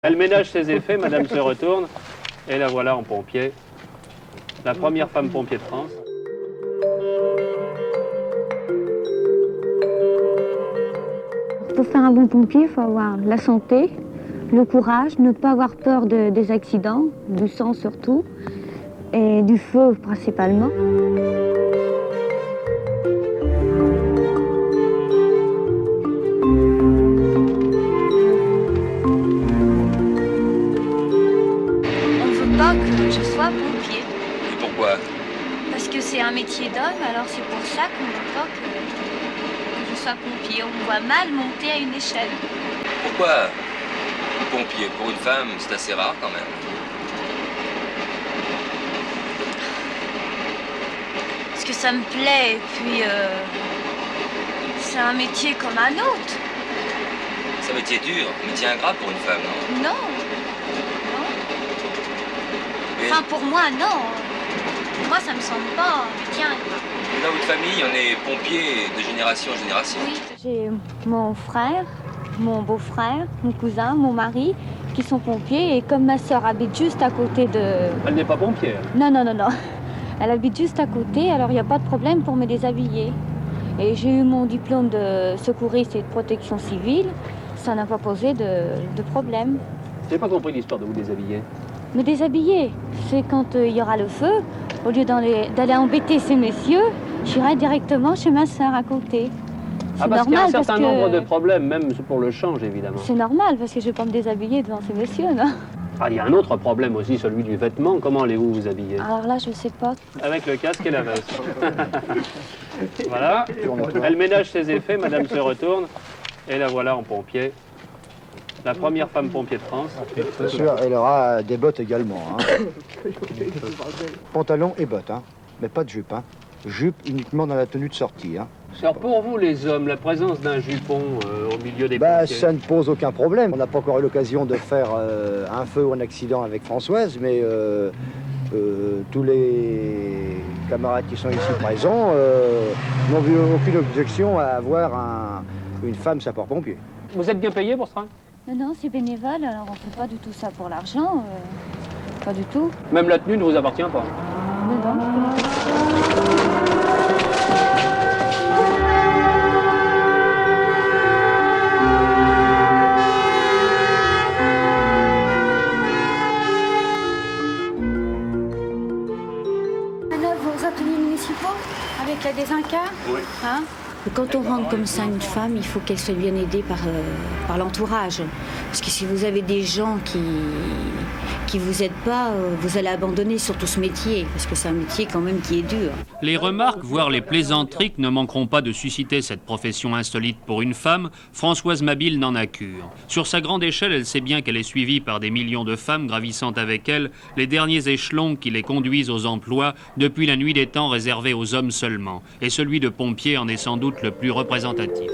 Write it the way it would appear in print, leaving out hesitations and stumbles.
Elle ménage ses effets, madame se retourne, et la voilà en pompier. La première femme pompier de France. Pour faire un bon pompier, il faut avoir la santé, le courage, ne pas avoir peur des accidents, du sang surtout, et du feu principalement. Pas que je sois pompier. Et pourquoi? Parce que c'est un métier d'homme, alors c'est pour ça qu'on ne veut pas que je sois pompier. On me voit mal monter à une échelle. Pourquoi pompier? Pour une femme, c'est assez rare quand même. Parce que ça me plaît, et puis c'est un métier comme un autre. C'est un métier dur, un métier ingrat pour une femme, non? Non. Enfin, pour moi, non. Moi, ça me semble pas un métier ingrat. Et dans votre famille, on est pompier de génération en génération. Oui. J'ai mon frère, mon beau-frère, mon cousin, mon mari, qui sont pompiers. Et comme ma sœur habite juste à côté de... Elle n'est pas pompière. Non. Elle habite juste à côté, alors il n'y a pas de problème pour me déshabiller. Et j'ai eu mon diplôme de secouriste et de protection civile. Ça n'a pas posé de problème. Je n'ai pas compris l'histoire de vous déshabiller. Me déshabiller, c'est quand il y aura le feu. Au lieu d'aller embêter ces messieurs, j'irai directement chez ma sœur à côté. Ah, parce qu'il y a un certain nombre de problèmes, même pour le change, évidemment. C'est normal, parce que je ne vais pas me déshabiller devant ces messieurs, non? Ah, il y a un autre problème aussi, celui du vêtement. Comment allez-vous vous habiller? Alors là, je ne sais pas. Avec le casque et la veste. Voilà. Elle ménage ses effets, madame se retourne, et la voilà en pompier. La première femme pompier de France. Bien sûr, elle aura des bottes également. Hein. Pantalon et bottes, hein. Mais pas de jupe. Hein. Jupe uniquement dans la tenue de sortie. Hein. Alors pour vous les hommes, la présence d'un jupon au milieu des pompiers... Ça ne pose aucun problème. On n'a pas encore eu l'occasion de faire un feu ou un accident avec Françoise, mais tous les camarades qui sont ici présents n'ont vu aucune objection à avoir une femme sapeur-pompier. Vous êtes bien payé pour ça? Non, c'est bénévole, alors on ne fait pas du tout ça pour l'argent. Pas du tout. Même la tenue ne vous appartient pas? Non. Vos ateliers municipaux avec la désinca? Oui. Hein? Quand on rentre comme ça une femme, il faut qu'elle soit bien aidée par l'entourage. Parce que si vous avez des gens qui vous aident pas, vous allez abandonner surtout ce métier. Parce que c'est un métier quand même qui est dur. Les remarques, voire les plaisanteries ne manqueront pas de susciter cette profession insolite pour une femme. Françoise Mabille n'en a cure. Sur sa grande échelle, elle sait bien qu'elle est suivie par des millions de femmes gravissant avec elle les derniers échelons qui les conduisent aux emplois depuis la nuit des temps réservés aux hommes seulement. Et celui de pompier en est sans doute le plus représentatif.